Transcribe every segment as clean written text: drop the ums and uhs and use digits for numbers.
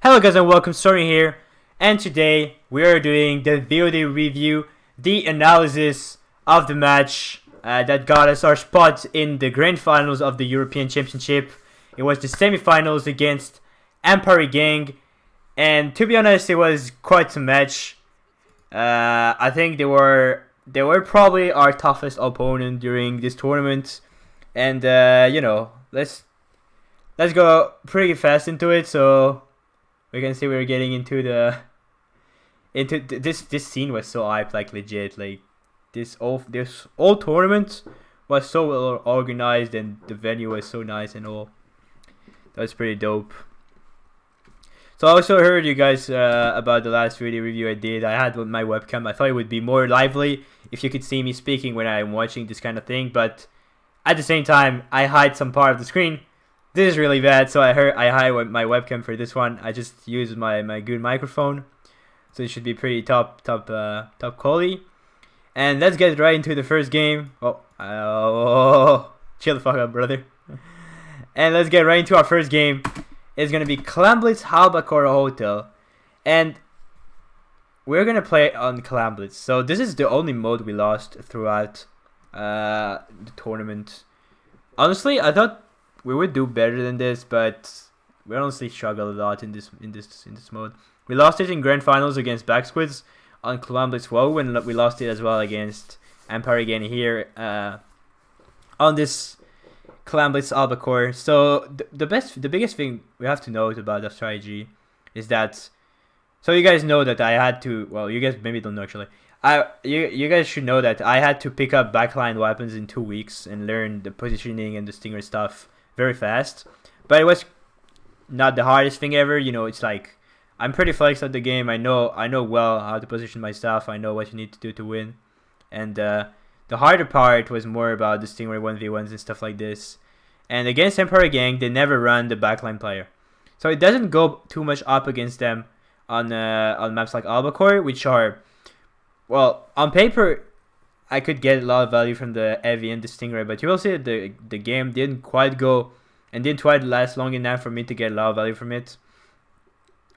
Hello guys and welcome, Sorin here, and today we are doing the VOD review, the analysis of the match that got us our spot in the grand finals of the European Championship. It was the semi-finals against Ämpari Gang, and to be honest, it was quite a match. I think they were probably our toughest opponent during this tournament, and let's go pretty fast into it. So we can see we're getting into this scene was so hyped, like legit, like this whole tournament was so well organized and the venue was so nice and all. That was pretty dope. So I also heard you guys about the last video review I did. I had with my webcam. I thought it would be more lively if you could see me speaking when I'm watching this kind of thing, but at the same time I hide some part of the screen. This is really bad, so I hide my webcam for this one. I just use my good microphone, so it should be pretty top quality. And let's get right into the first game. Chill the fuck up, brother. And let's get right into our first game. It's gonna be Klamblitz Halbakor Hotel, and we're gonna play on Klamblitz. So this is the only mode we lost throughout the tournament. Honestly, I thought we would do better than this, but we honestly struggled a lot in this mode. We lost it in grand finals against Backsquids on Klamblitz WoW, and we lost it as well against Ämpari Gang here on this Klamblitz Halbakor. So the biggest thing we have to note about the strategy is that, so you guys know that I had to, well, you guys maybe don't know actually. You guys should know that I had to pick up backline weapons in 2 weeks and learn the positioning and the stinger stuff very fast, but it was not the hardest thing ever. You know, it's like I'm pretty flexed at the game. I know well how to position my stuff. I know what you need to do to win, and the harder part was more about the Stingray 1v1s and stuff like this. And against Ämpari Gang, they never run the backline player, so it doesn't go too much up against them on maps like Halbakor, which are, well, on paper I could get a lot of value from the Heavy and the Stingray, but you will see that the game didn't quite go and didn't quite last long enough for me to get a lot of value from it.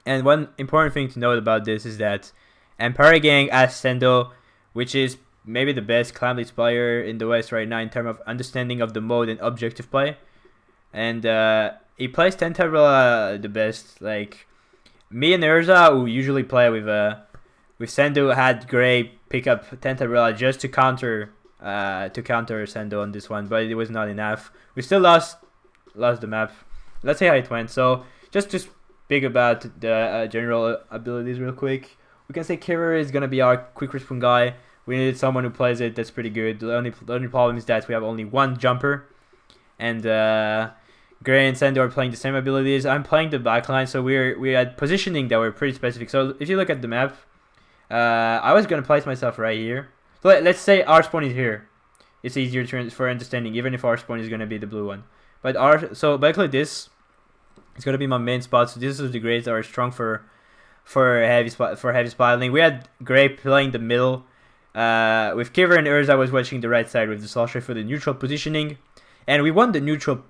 And one important thing to note about this is that Ämpari Gang has Sendo, which is maybe the best Klamblitz player in the West right now in terms of understanding of the mode and objective play. And he plays Tentarilla the best. Like me and Urza, who usually play with Sendo, had great pick up Tentarilla just to counter Sendo on this one, but it was not enough. We still lost the map. Let's see how it went. So just to speak about the general abilities real quick, we can say Kira is gonna be our quick respawn guy. We needed someone who plays it. That's pretty good. The only problem is that we have only one jumper, and Gray and Sendo are playing the same abilities. I'm playing the backline, so we had positioning that were pretty specific. So if you look at the map, I was gonna place myself right here. So let's say our spawn is here. It's easier for understanding, even if our spawn is gonna be the blue one. But basically this is gonna be my main spot. So this is the grades that are strong for heavy spiraling. We had Gray playing the middle. With Kiver and Urza was watching the right side with the Slasher for the neutral positioning, and we won the neutral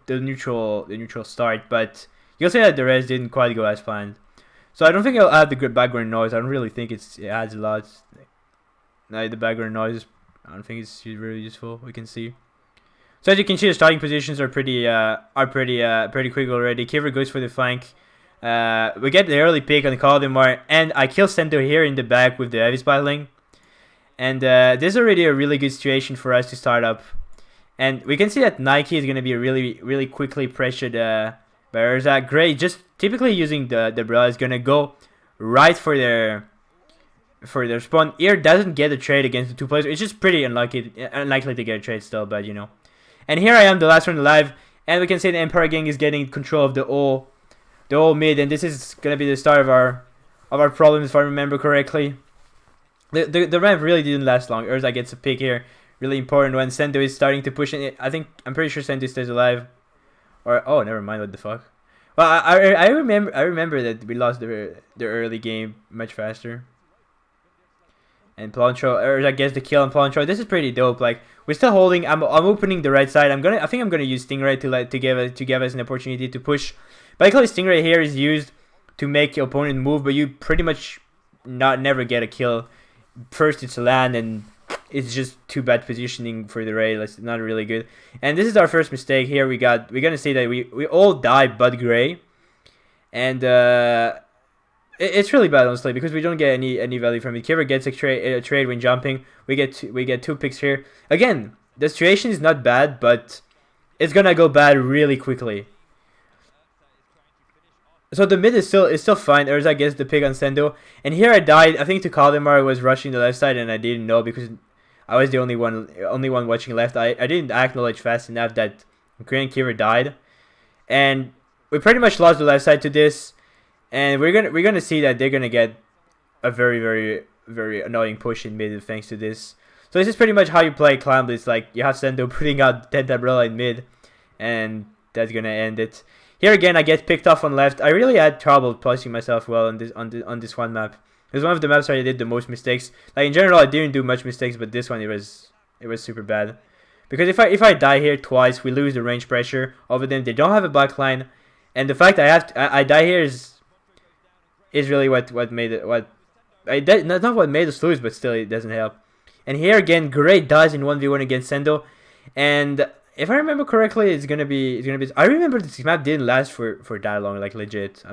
start. But you'll see that the rest didn't quite go as planned. So I don't think it'll add the good background noise. I don't really think it adds a lot. No, the background noise, I don't think it's really useful. We can see. So as you can see, the starting positions are pretty quick already. Kiver goes for the flank. We get the early pick on Kaldemar, and I kill Sento here in the back with the heavy spiraling. And this is already a really good situation for us to start up. And we can see that Nike is going to be really quickly pressured by Urza. Gray just typically using the bra is going to go right for their spawn. Here doesn't get a trade against the two players. It's just pretty unlikely to get a trade still, but you know. And here I am, the last one alive, and we can see the Ämpari Gang is getting control of the whole mid, and this is going to be the start of our problems, if I remember correctly. The ramp really didn't last long. Urza gets a pick here, really important when Sendo is starting to push it. I'm pretty sure Sendo stays alive, or oh, never mind. What the fuck? Well, I remember that we lost the early game much faster. And Plancho, Urza gets the kill on Plancho. This is pretty dope. Like we're still holding. I'm opening the right side. I think I'm gonna use Stingray to give us an opportunity to push. Basically, Stingray here is used to make your opponent move, but you pretty much never get a kill. First it's a land, and it's just too bad positioning for the raid. It's not really good. And this is our first mistake here. We're gonna say that we all died but Gray, and it's really bad honestly because we don't get any value from it. Kiver gets a trade when jumping. We get 2 picks here. Again, the situation is not bad, but it's gonna go bad really quickly. So the mid is still fine. Urza gets the pick on Sendo, and here I died. I think to Kaldemar was rushing the left side, and I didn't know because I was the only one watching left. I didn't acknowledge fast enough that Gray and Kiver died, and we pretty much lost the left side to this. And we're gonna see that they're gonna get a very annoying push in mid thanks to this. So this is pretty much how you play Clamblitz. Like you have Sendo putting out Dead Umbrella in mid, and that's gonna end it. Here again, I get picked off on left. I really had trouble placing myself well on this one map. It was one of the maps where I did the most mistakes. Like in general, I didn't do much mistakes, but this one it was super bad. Because if I die here twice, we lose the range pressure over them. They don't have a backline, and the fact I die here is really what made it not what made us lose, but still it doesn't help. And here again, Gray dies in 1v1 against Sendo, and if I remember correctly, it's gonna be. I remember this map didn't last for that long, like legit.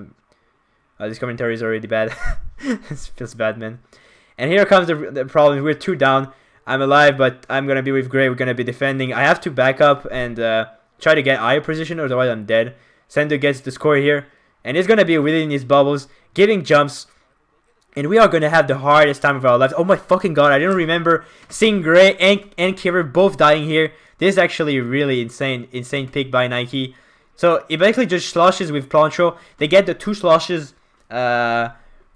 This commentary is already bad. It feels bad, man. And here comes the problem. We're 2 down. I'm alive, but I'm gonna be with Gray. We're gonna be defending. I have to back up and try to get eye position, otherwise I'm dead. Sendo gets the score here, and he's gonna be within his bubbles, giving jumps. And we are going to have the hardest time of our lives. Oh my fucking god, I didn't remember seeing Gray and Kiver both dying here. This is actually really insane pick by Nike. So it basically just sloshes with Plancho. They get the 2 sloshes,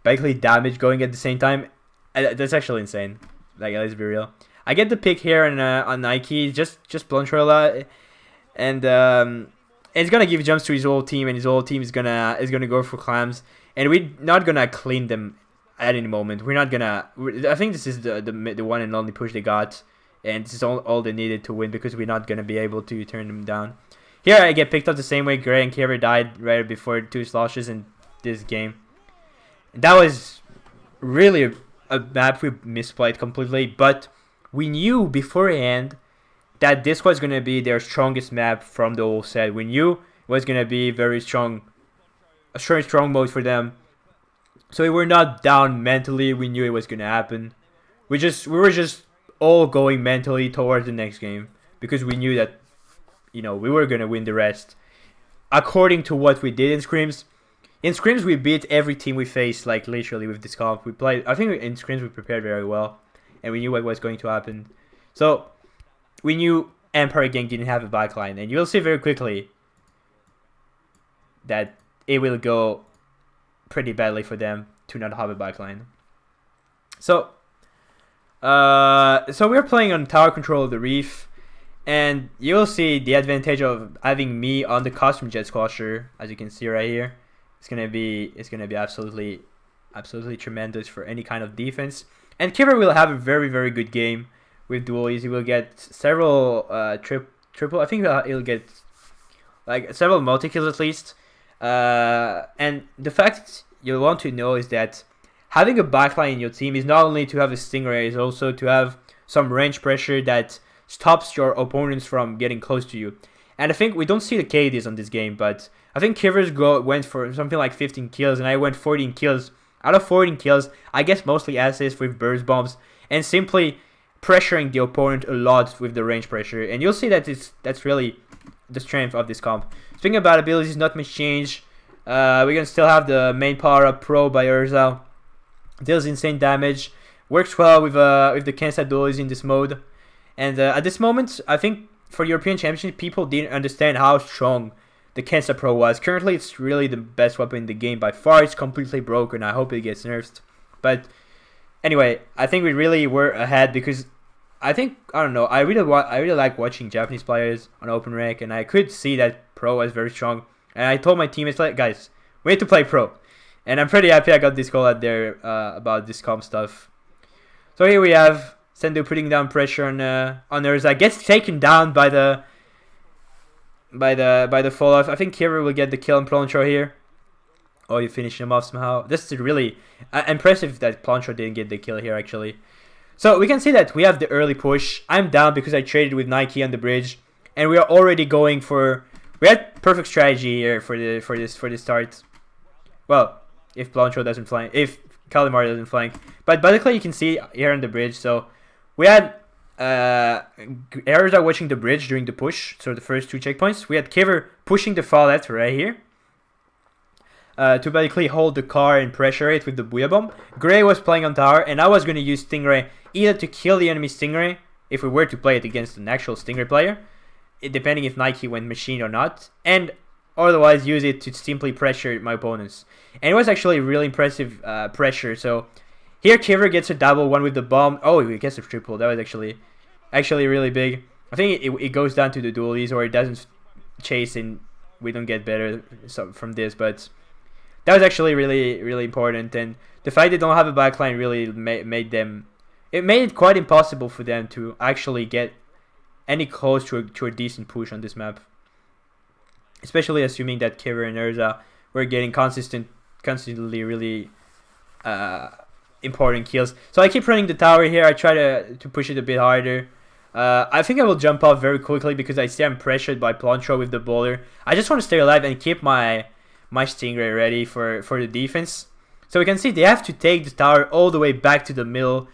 basically damage going at the same time. That's actually insane. Like, let's be real. I get the pick here on Nike, just Plancho a lot. And it's going to give jumps to his whole team, and his whole team is gonna go for clams. And we're not going to clean them at any moment. We're not gonna. I think this is the one and only push they got, and this is all they needed to win because we're not gonna be able to turn them down. Here I get picked up the same way Gray and Kiver died right before 2 sloshes in this game. And that was really a map we misplayed completely, but we knew beforehand that this was gonna be their strongest map from the whole set. We knew it was gonna be very strong, a strong mode for them. So we were not down mentally. We knew it was gonna happen. We were just all going mentally towards the next game because we knew that, we were gonna win the rest. According to what we did in scrims, we beat every team we faced. Like literally with this comp, we played. I think in scrims we prepared very well, and we knew what was going to happen. So we knew Ämpari Gang didn't have a backline, and you'll see very quickly that it will go pretty badly for them to not have a backline. So we're playing on tower control of the reef, and you'll see the advantage of having me on the custom jet squasher, as you can see right here. It's gonna be absolutely tremendous for any kind of defense. And Kiver will have a very good game with dualies. He will get several triple. I think he'll get like several multi kills at least. And the fact you want to know is that having a backline in your team is not only to have a Stingray, it's also to have some range pressure that stops your opponents from getting close to you. And I think we don't see the KDs on this game, but I think Kiver's went for something like 15 kills, and I went 14 kills. Out of 14 kills, I guess mostly assists with burst bombs, and simply pressuring the opponent a lot with the range pressure. And you'll see that that's really the strength of this comp. Speaking about abilities, not much change. We're gonna still have the main power up Pro by Urza. Deals insane damage. Works well with the Kensa duels in this mode. And at this moment, I think for European Championship, people didn't understand how strong the Kensa Pro was. Currently, it's really the best weapon in the game by far. It's completely broken. I hope it gets nerfed. But anyway, I think we really were ahead because I don't know. I really like watching Japanese players on Open Rank, and I could see that Pro was very strong. And I told my teammates, like, guys, we need to play Pro. And I'm pretty happy I got this call out there about this comp stuff. So here we have Sendo putting down pressure on Urza. Gets taken down by the fall off. I think Kira will get the kill on Plancho here. Oh, you finish him off somehow. This is really impressive that Plancho didn't get the kill here, actually. So we can see that we have the early push. I'm down because I traded with Nike on the bridge. And we are already going for... We had perfect strategy here for the start. Well, if Plancho doesn't flank... If Calimari doesn't flank. But basically you can see here on the bridge. So we had... Erza watching the bridge during the push. So the first 2 checkpoints. We had Kiver pushing the far left right here. To basically hold the car and pressure it with the Booyah Bomb. Gray was playing on tower, and I was going to use Stingray either to kill the enemy Stingray, if we were to play it against an actual Stingray player, depending if Nike went machine or not, and otherwise use it to simply pressure my opponents. And it was actually really impressive pressure. So here Kiver gets a double one with the bomb. Oh, he gets a triple. That was actually really big. I think it goes down to the dualies, or it doesn't chase, and we don't get better from this, but... That was actually really important, and the fact they don't have a backline really made it quite impossible for them to actually get any close to a decent push on this map. Especially assuming that Kiver and Urza were getting constantly really important kills. So I keep running the tower here. I try to push it a bit harder. I think I will jump off very quickly because I see I'm pressured by Plancho with the bowler. I just want to stay alive and keep my Stingray ready for the defense. So we can see they have to take the tower all the way back to the middle.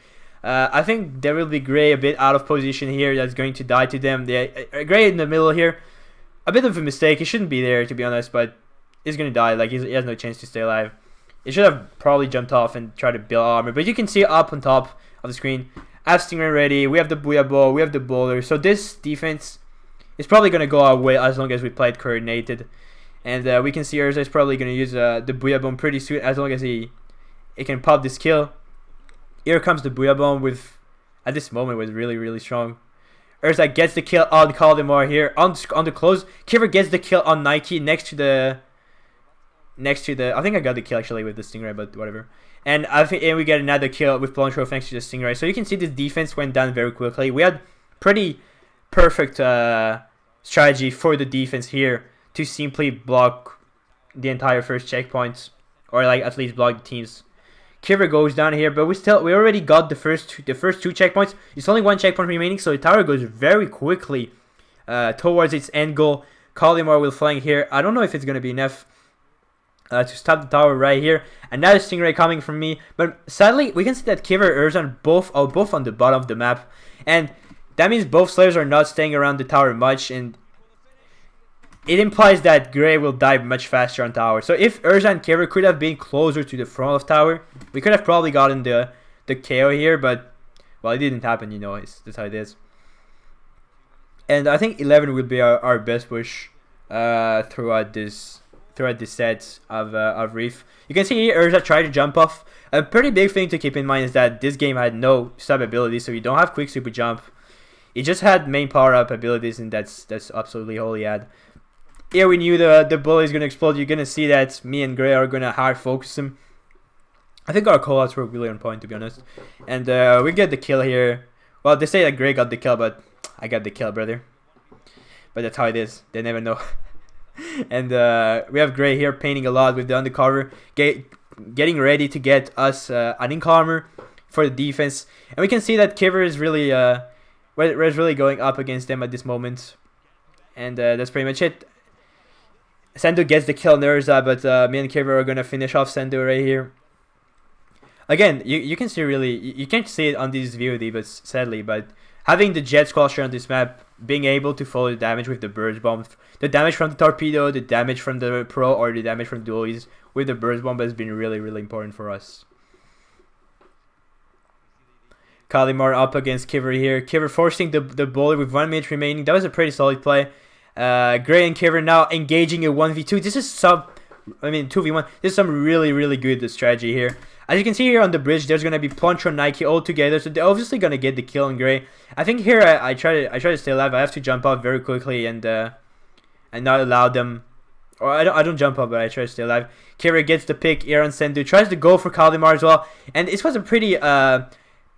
I think there will be Gray a bit out of position here. That's going to die to them. Gray in the middle here. A bit of a mistake. He shouldn't be there, to be honest, but he's going to die. Like, he has no chance to stay alive. He should have probably jumped off and tried to build armor. But you can see up on top of the screen, I have Stingray ready. We have the Booyah Ball. We have the bowler. So this defense is probably going to go our way as long as we play it coordinated. And we can see Urza is probably going to use the Booyah Bomb pretty soon, as long as he can pop this kill. Here comes the Booyah Bomb with, at this moment, was really strong. Urza gets the kill on Kaldemar here on the close. Kiver gets the kill on Nike next to the. I think I got the kill actually with the Stingray, but whatever. And we get another kill with Plancho thanks to the Stingray. So you can see the defense went down very quickly. We had pretty perfect strategy for the defense here to simply block the entire first checkpoint, or like at least block the teams. Kiver goes down here, but we already got the first two checkpoints. It's only 1 checkpoint remaining, so the tower goes very quickly towards its end goal. Kalimar will flank here. I don't know if it's gonna be enough to stop the tower right here. Another Stingray coming from me, but sadly we can see that Kiver and Urzan are both on the bottom of the map, and that means both slayers are not staying around the tower much, and it implies that Gray will die much faster on tower. So if Urza and Kiver could have been closer to the front of tower, we could have probably gotten the KO here, but well, it didn't happen, you know. That's how it is. And I think 11 will be our best push throughout this set of Reef. You can see here Urza tried to jump off. A pretty big thing to keep in mind is that this game had no sub ability, so you don't have quick super jump. It just had main power up abilities, and that's absolutely all he had. Here we knew the bullet is going to explode. You're going to see that me and Gray are going to hard focus him. I think our callouts were really on point, to be honest. And we get the kill here. Well, they say that Gray got the kill, but I got the kill, brother. But that's how it is. They never know. And we have Gray here painting a lot with the undercover. Getting ready to get us an ink armor for the defense. And we can see that Kiver is really going up against them at this moment. And that's pretty much it. Sendo gets the kill on Urza, but me and Kiver are going to finish off Sendo right here. Again, you can see you can't see it on this VOD, but sadly, but having the Jet Squasher on this map, being able to follow the damage with the Burst Bomb, the damage from the Torpedo, the damage from the Pro, or the damage from dualies with the Burst Bomb has been really important for us. Kalimar up against Kiver here. Kiver forcing the bowler with 1 minute remaining. That was a pretty solid play. Gray and Kiver now engaging a 1v2. This is 2v1. This is some really good strategy here. As you can see here on the bridge, there's gonna be Plancho and Nike all together, so they're obviously gonna get the kill on Gray. I think here I try to stay alive. I have to jump off very quickly and not allow them, or I don't jump off, but I try to stay alive. Kiver gets the pick here on Sendu, tries to go for Kalimar as well, and this was a pretty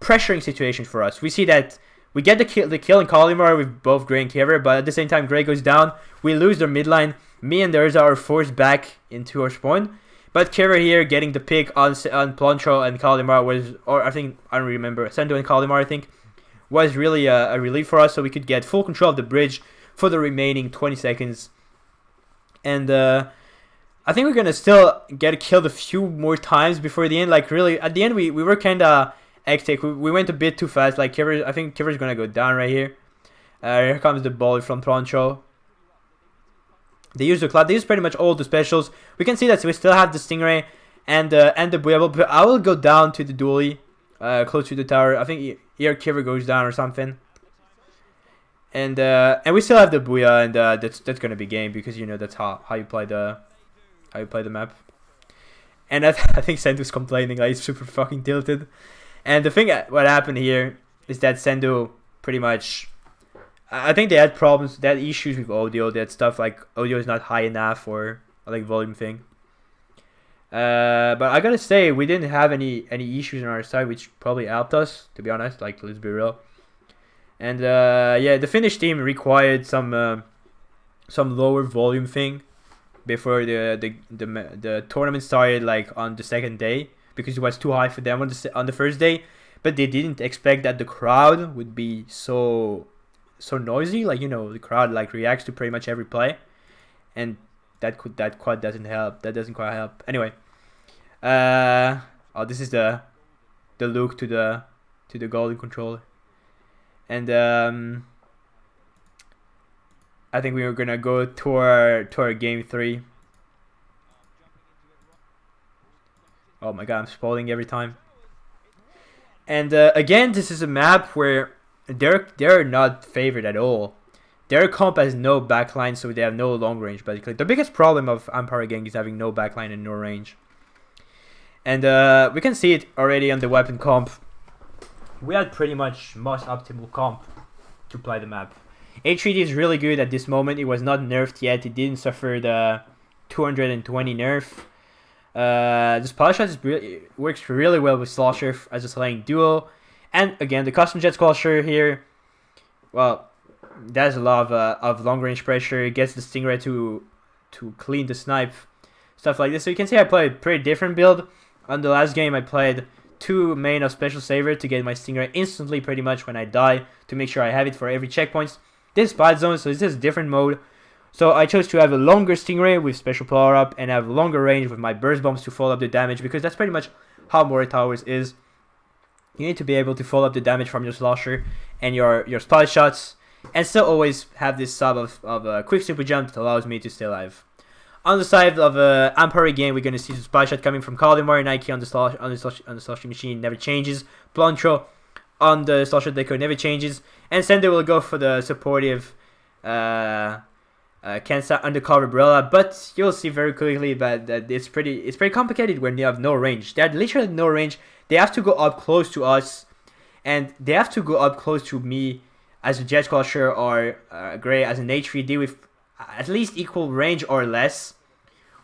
pressuring situation for us. We see that we get the kill in Kalimar with both Gray and Kiver, but at the same time Gray goes down. We lose their mid line. Me and Urza are forced back into our spawn. But Kira here getting the pick on Plancho and Kalimar was, or I think, I don't remember, Sendo and Kalimar I think, was really a relief for us, so we could get full control of the bridge for the remaining 20 seconds. And I think we're gonna still get killed a few more times before the end. Like really, at the end we were kind of hectic. We went a bit too fast. Like Kira, I think Kira's gonna go down right here. Here comes the ball from Plancho. They use the cloud. They use pretty much all the specials. We can see that we still have the Stingray and the Buebel. But I will go down to the dually, close to the tower. I think here Kira goes down or something. And we still have the Booyah, and that's gonna be game because you know that's how you play the map. And I think Sendo's complaining like he's super fucking tilted. And the thing what happened here is that Sendo pretty much, I think they had problems, they had issues with audio. They had stuff like audio is not high enough or like volume thing. But I gotta say we didn't have any issues on our side, which probably helped us, to be honest. Like let's be real. And yeah, the Finnish team required some lower volume thing before the tournament started, like on the second day, because it was too high for them on the first day. But they didn't expect that the crowd would be so noisy. Like, you know, the crowd like reacts to pretty much every play, and that quite doesn't help. That doesn't quite help. Anyway, oh, this is the look to the golden controller. And I think we were gonna go to our game 3. Oh my god, I'm spoiling every time. And again, this is a map where they're not favored at all. Their comp has no backline, so they have no long range. Basically, the biggest problem of Ämpari Gang is having no backline and no range. And we can see it already on the weapon comp. We had pretty much most optimal comp to play the map. H3D is really good at this moment. It was not nerfed yet. It didn't suffer the 220 nerf. The Spell Shot works really well with Slosher as a slaying duo. And again, the custom jet Slosher here, well, there's a lot of long range pressure. It gets the Stingray to clean the snipe, stuff like this. So you can see I played a pretty different build. On the last game, I played 2 main of Special Saver to get my Stingray instantly pretty much when I die, to make sure I have it for every checkpoint. This is Spot Zone, so this is a different mode. So I chose to have a longer Stingray with special power up and have longer range with my burst bombs to follow up the damage, because that's pretty much how Moray Towers is. You need to be able to follow up the damage from your Slosher and your spot shots, and still always have this sub of a quick super jump that allows me to stay alive. On the side of Ämpari Gang, we're going to see the spy shot coming from Kalimar. Nike on the Sloshy machine never changes. Plantro on the Slosher deco never changes. And Sender will go for the supportive Kensa undercover Brella. But you'll see very quickly that it's pretty complicated when you have no range. They have literally no range. They have to go up close to us, and they have to go up close to me as a Jet Slosher or Gray as an H3D with at least equal range or less,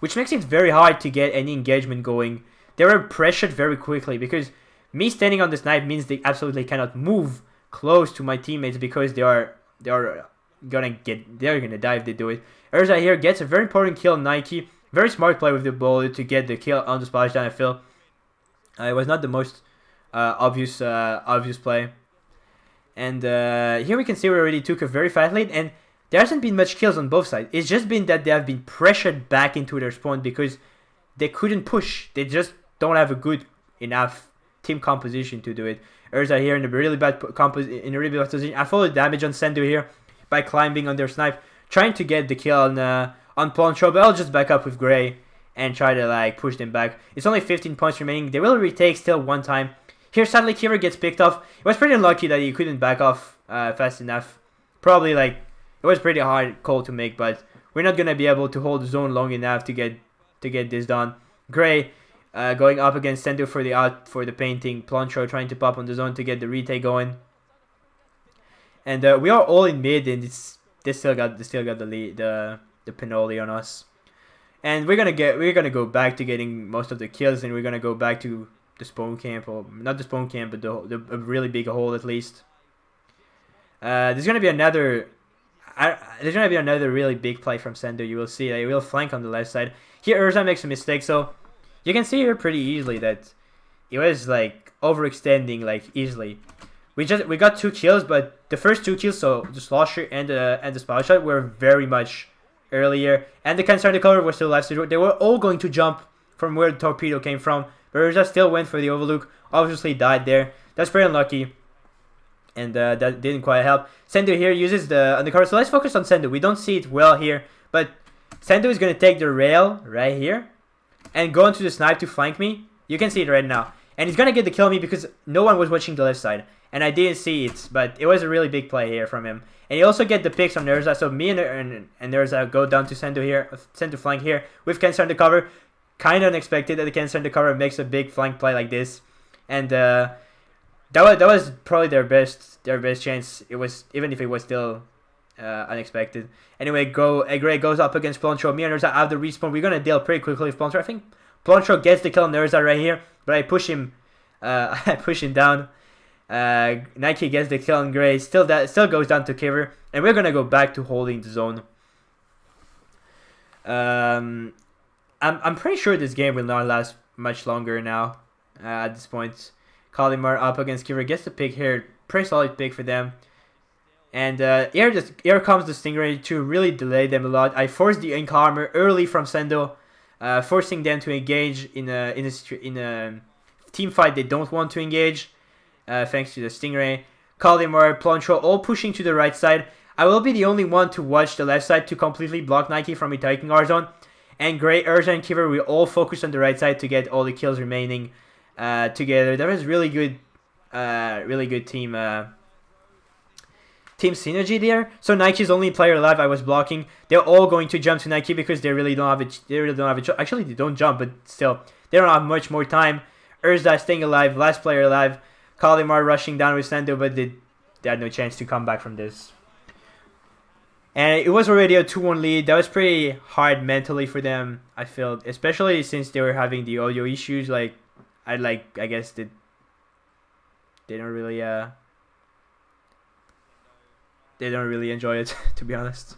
which makes it very hard to get any engagement going. They were pressured very quickly because me standing on the snipe means they absolutely cannot move close to my teammates, because they're gonna die if they do it. Urza here gets a very important kill on Nike. Very smart play with the bullet to get the kill on the splashdown. I feel it was not the most obvious play. And here we can see we already took a very fast lead, and there hasn't been much kills on both sides. It's just been that they have been pressured back into their spawn because they couldn't push. They just don't have a good enough team composition to do it. Urza here in a really bad position. I followed damage on Sendo here by climbing on their snipe, trying to get the kill on Plancho, but I'll just back up with Gray and try to like push them back. It's only 15 points remaining. They will retake still one time. Here sadly Kira gets picked off. It was pretty unlucky that he couldn't back off fast enough. Probably like it was pretty hard call to make, but we're not gonna be able to hold the zone long enough to get this done. Gray going up against Sendo for the painting. Plancho trying to pop on the zone to get the retake going. And we are all in mid, and they still got the lead, the penalty on us. And we're gonna go back to getting most of the kills, and we're gonna go back to the spawn camp, or not the spawn camp, but the really big hole at least. There's gonna be another really big play from Sendo. You will see. They will flank on the left side. Here Urza makes a mistake, so You can see here pretty easily that it was like overextending like easily. We got 2 kills, but the first 2 kills, so the Slosher and the Spell Shot, were very much earlier, and the cancer undercover was still alive. So they were all going to jump from where the torpedo came from, but Urza still went for the overlook. Obviously died there. That's pretty unlucky, and that didn't quite help. Sendo here uses the undercover, so let's focus on Sendo. We don't see it well here, but Sendo is going to take the rail right here and go into the snipe to flank me. You can see it right now. And he's going to get the kill on me because no one was watching the left side. And I didn't see it, but it was a really big play here from him. And he also get the picks on Urza, so me and Urza go down to Sendo here, Sendo flank here with Cancer undercover. Kind of unexpected that the Cancer undercover makes a big flank play like this. And that was probably their best chance. It was, even if it was still unexpected. Anyway, Grey goes up against Ploncho. Me and Urza have the respawn. We're gonna deal pretty quickly with Ploncho. I think Ploncho gets the kill on Urza right here, but I push him. I push him down. Nike gets the kill on Grey. Still goes down to Kiver, and we're gonna go back to holding the zone. I'm pretty sure this game will not last much longer now. At this point, Kalimar up against Kiver gets the pick here. Pretty solid pick for them. And here comes the Stingray to really delay them a lot. I forced the Ink Armor early from Sendo, forcing them to engage in a team fight they don't want to engage. Thanks to the Stingray, Kalimar, Ploncho all pushing to the right side. I will be the only one to watch the left side to completely block Nike from taking our zone. And Grey, Urza, and Kiver will all focus on the right side to get all the kills remaining together. That was really good team synergy there. So Nike's only player alive I was blocking. They're all going to jump to Nike because they really don't have a actually they don't jump, but still they don't have much more time. Urza staying alive, last player alive. Kalimar rushing down with Sendo, but they had no chance to come back from this. And it was already a 2-1 lead. That was pretty hard mentally for them, I felt, especially since they were having the audio issues. I guess they don't really enjoy it, to be honest.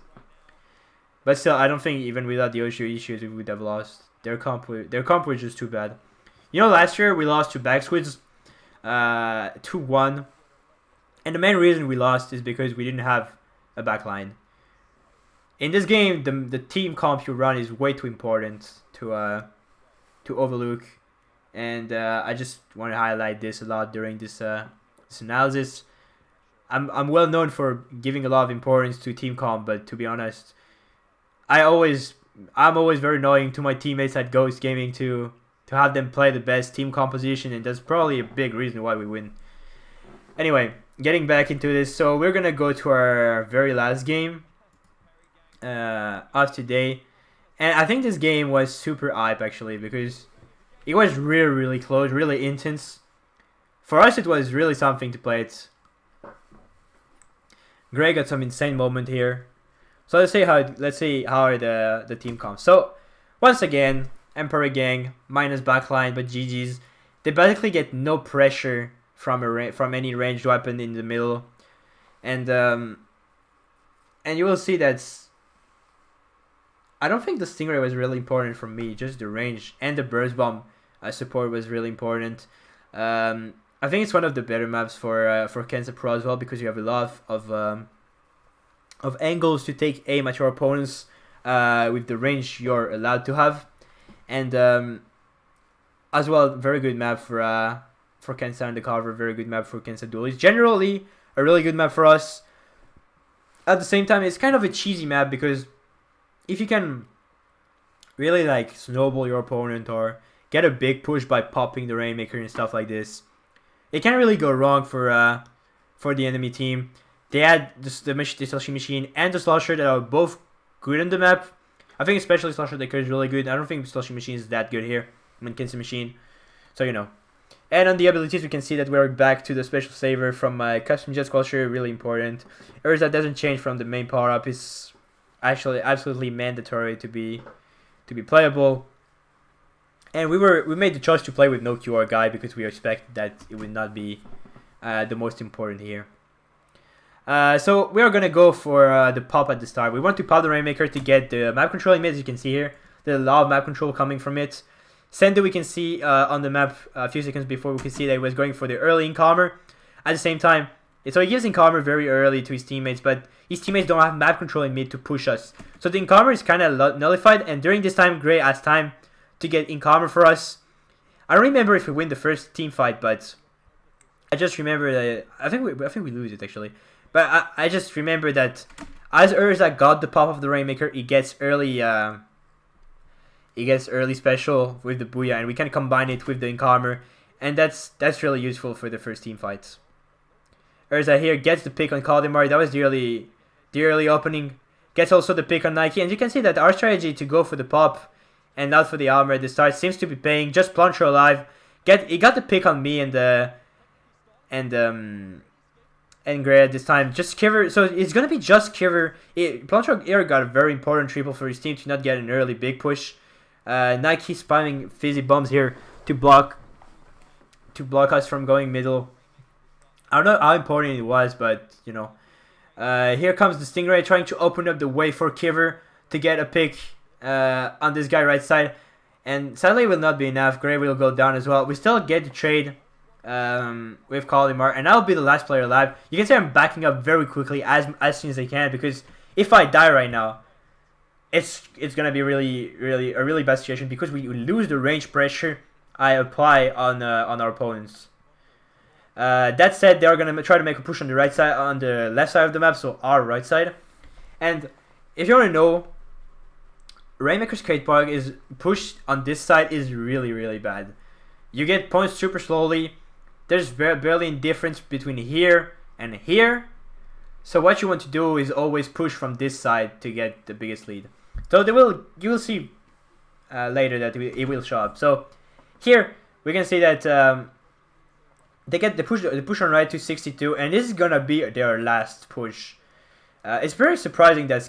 But still, I don't think even without the audio issues we would have lost. Their comp was just too bad. You know, last year we lost to Backsquids 2-1, and the main reason we lost is because we didn't have a backline. In this game, the team comp you run is way too important to overlook, and I just want to highlight this a lot during this analysis. I'm well known for giving a lot of importance to team comp, but to be honest, I'm always very annoying to my teammates at Ghost Gaming to have them play the best team composition, and that's probably a big reason why we win. Anyway, getting back into this, so we're gonna go to our very last game of today, and I think this game was super hype actually because it was really close, really intense. For us, it was really something to play it. Grey got some insane moment here. So let's see how the team comes. So once again, Ämpari Gang minus backline, but GG's. They basically get no pressure from any ranged weapon in the middle, and you will see that I don't think the Stingray was really important for me. Just the range and the burst bomb support was really important. I think it's one of the better maps for Kensa Pro as well because you have a lot of angles to take aim at your opponents with the range you're allowed to have. And as well, very good map for Kensa Undercover, very good map for Kensa Duel. It's generally a really good map for us. At the same time, it's kind of a cheesy map because if you can really snowball your opponent or get a big push by popping the Rainmaker and stuff like this, it can't really go wrong for the enemy team. They had the Sloshy Machine and the Slosher that are both good on the map. I think especially Slosher Decker is really good. I don't think Sloshy Machine is that good here. Kensa Machine. So, you know. And on the abilities, we can see that we're back to the Special Saver from my Custom Jet Sculpture. Really important. Urza doesn't change from the main power-up. It's actually absolutely mandatory to be playable. And we made the choice to play with no QR guy because we expect that it would not be the most important here. So we are gonna go for the pop at the start. We want to pop the Rainmaker to get the map control image. As you can see here, there's a lot of map control coming from it. Sendu, we can see on the map a few seconds before, we can see that he was going for the early Incomer. At the same time, so he gives Incomer very early to his teammates, but his teammates don't have map control in mid to push us. So the Incomer is kind of nullified, and during this time, Gray has time to get Incomer for us. I don't remember if we win the first team fight, but I just remember that I think we lose it actually. But I just remember that as Urza got the pop of the Rainmaker, he gets early special with the Booyah, and we can combine it with the Incomer, and that's really useful for the first team fights. Urza here gets the pick on Kaldemar. That was the early opening. Gets also the pick on Nike, and you can see that our strategy to go for the pop and not for the armor at the start seems to be paying. Just Plancher alive. He got the pick on me and Gray at this time. Just Kiver. So it's gonna be just Kiver. Plancher here got a very important triple for his team to not get an early big push. Nike spamming fizzy bombs here to block us from going middle. I don't know how important it was, but you know. Here comes the Stingray trying to open up the way for Kiver to get a pick on this guy right side. And sadly it will not be enough. Gray will go down as well. We still get the trade with Kaldemar, and I'll be the last player alive. You can see I'm backing up very quickly as soon as I can, because if I die right now, it's gonna be a really bad situation, because we lose the range pressure I apply on our opponents. That said, they are gonna try to make a push on the right side, on the left side of the map, so our right side. And if you want to know, Rainmaker Skate Park is pushed on this side is really bad. You get points super slowly. There's barely any difference between here and here. So what you want to do is always push from this side to get the biggest lead. So you will see later that it will show up. So here we can see that they get the push on right to 62, and this is gonna be their last push. It's very surprising that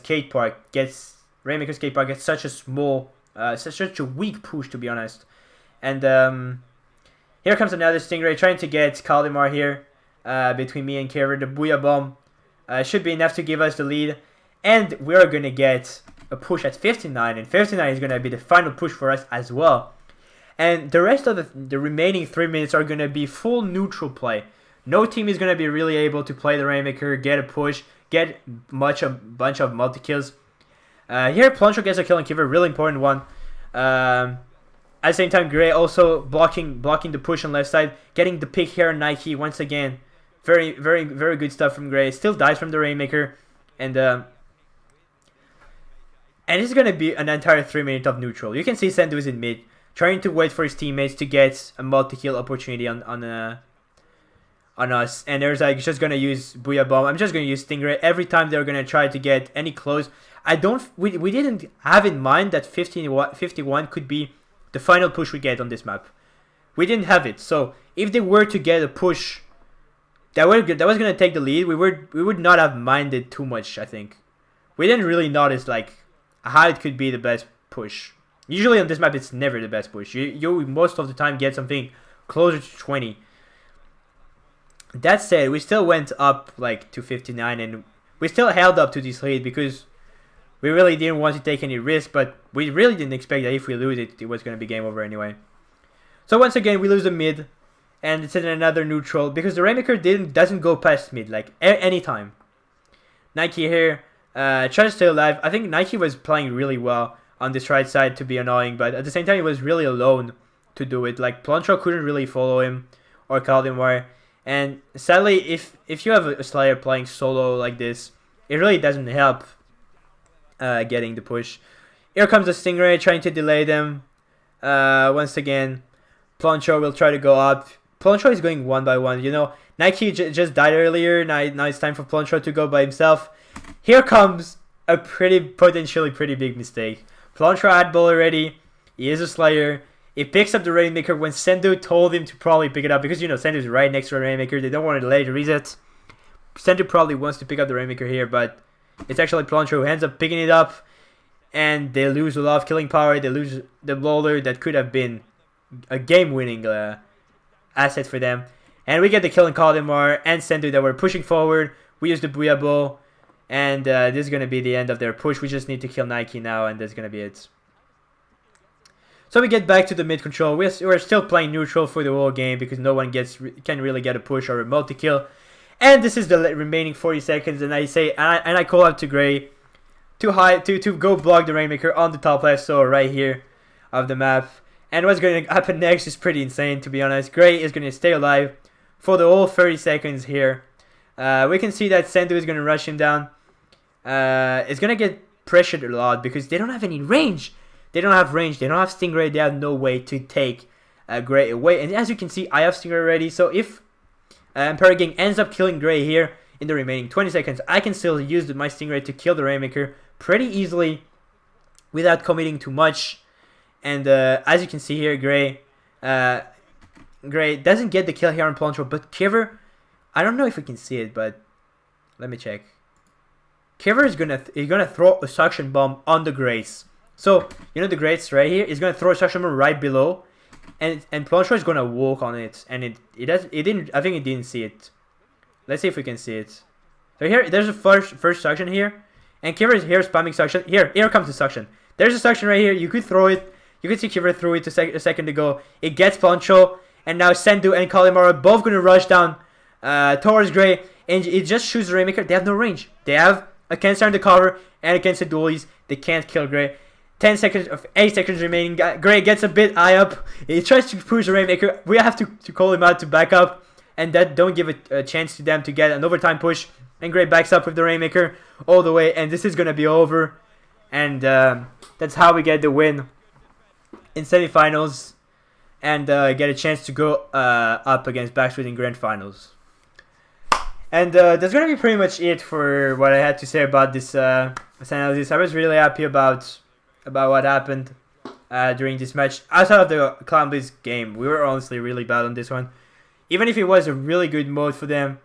Rainmaker Skate Park gets such a small, such a weak push, to be honest. And here comes another Stingray trying to get Kaldemar here between me and Kiver. The Booyah Bomb should be enough to give us the lead, and we're gonna get a push at 59, and 59 is gonna be the final push for us as well. And the rest of the remaining 3 minutes are going to be full neutral play. No team is going to be really able to play the Rainmaker, get a push, get a bunch of multi-kills. Here, Plancho gets a kill on Kiver, really important one. At the same time, Gray also blocking the push on left side, getting the pick here on Nike once again. Very good stuff from Gray. Still dies from the Rainmaker. And it's going to be an entire 3 minutes of neutral. You can see Sendu is in mid, trying to wait for his teammates to get a multi-kill opportunity on us. And there's like just gonna use Booyah Bomb. I'm just gonna use Stingray every time they're gonna try to get any close. We didn't have in mind that 51 could be the final push we get on this map. We didn't have it. So if they were to get a push that was gonna take the lead, we would not have minded too much. I think we didn't really notice like how it could be the best push. Usually on this map, it's never the best push. You most of the time get something closer to 20. That said, we still went up like to 59, and we still held up to this lead because we really didn't want to take any risk, but we really didn't expect that if we lose it, it was going to be game over anyway. So once again, we lose the mid, and it's in another neutral because the Rainmaker doesn't go past mid like any time. Nike here tries to stay alive. I think Nike was playing really well on this right side to be annoying, but at the same time he was really alone to do it. Like Plancho couldn't really follow him or Kaldemar, and sadly if you have a Slayer playing solo like this, it really doesn't help getting the push. Here comes the Stingray trying to delay them. Once again, Plancho will try to go up. Plancho is going one by one. You know, Nike just died earlier. Now it's time for Plancho to go by himself. Here comes a potentially pretty big mistake. Plancho had ball already. He is a Slayer. He picks up the Rainmaker when Sendu told him to probably pick it up because, you know, Sendu's right next to the Rainmaker. They don't want to delay the reset. Sendu probably wants to pick up the Rainmaker here, but it's actually Plancho who ends up picking it up. And they lose a lot of killing power. They lose the bowler that could have been a game-winning asset for them. And we get the kill on Kaldemar and Sendu that were pushing forward. We use the Booyah Bow. And this is going to be the end of their push. We just need to kill Nike now, and that's going to be it. So we get back to the mid control. We're still playing neutral for the whole game because no one can really get a push or a multi-kill. And this is the remaining 40 seconds, and I call out to Gray to go block the Rainmaker on the top left, so right here of the map. And what's going to happen next is pretty insane, to be honest. Gray is going to stay alive for the whole 30 seconds here. We can see that Sendu is going to rush him down. It's going to get pressured a lot because they don't have any range. They don't have range. They don't have Stingray. They have no way to take Gray away. And as you can see, I have Stingray already. So if Ämpari Gang ends up killing Gray here in the remaining 20 seconds, I can still use my Stingray to kill the Rainmaker pretty easily without committing too much. And as you can see here, Gray doesn't get the kill here on Pluncho, but Kiver, I don't know if we can see it, but let me check. Kiver is gonna throw a suction bomb on the Grace. So you know the Grace right here is gonna throw a suction bomb right below, and Pluncho is gonna walk on it, and it didn't. I think it didn't see it. Let's see if we can see it. So here, there's a first suction here, and Kiver is here spamming suction. Here comes the suction. There's a suction right here. You could throw it. You could see Kiver threw it a second ago. It gets Pluncho, and now Sendu and Kalimar are both gonna rush down towards Gray, and it just shoots the Rainmaker. They have no range. They have a cancer on the cover and against the dualies. They can't kill Gray. 8 seconds remaining. Gray gets a bit high up. He tries to push the Rainmaker. We have to call him out to back up, and that don't give a chance to them to get an overtime push. And Gray backs up with the Rainmaker all the way, and this is gonna be over. And that's how we get the win in semifinals, and get a chance to go up against Backstreet in grand finals. And that's gonna be pretty much it for what I had to say about this analysis. I was really happy about what happened during this match. Outside of the Clown Blitz game, we were honestly really bad on this one. Even if it was a really good mode for them,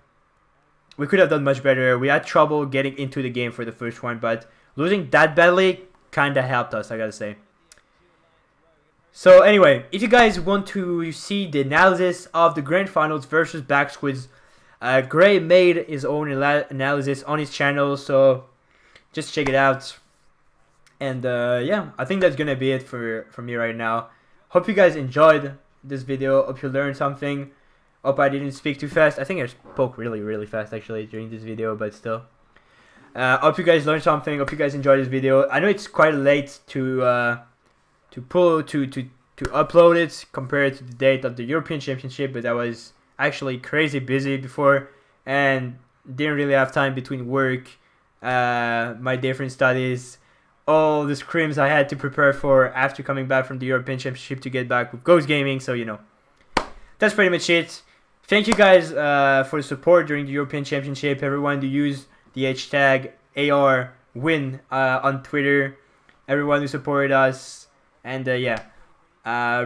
we could have done much better. We had trouble getting into the game for the first one, but losing that badly kinda helped us, I gotta say. So anyway, if you guys want to see the analysis of the grand finals versus Back Squids, Gray made his own analysis on his channel, so just check it out. And yeah, I think that's gonna be it for me right now. Hope you guys enjoyed this video. Hope you learned something. Hope I didn't speak too fast. I think I spoke really fast actually during this video, but still. Hope you guys learned something. Hope you guys enjoyed this video. I know it's quite late to upload it compared to the date of the European Championship, but I was actually crazy busy before and didn't really have time between work, my different studies, all the scrims I had to prepare for after coming back from the European Championship to get back with Ghost Gaming. So you know, that's pretty much it. Thank you guys for the support during the European Championship. Everyone who used the hashtag ARWin on Twitter, everyone who supported us, and yeah,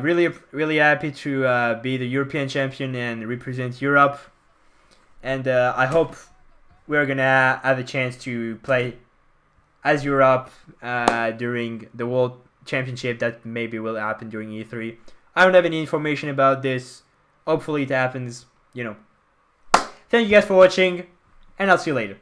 really happy to be the European champion and represent Europe. And I hope we're gonna have a chance to play as Europe during the World Championship that maybe will happen during E3. I don't have any information about this. Hopefully it happens, you know. Thank you guys for watching, and I'll see you later.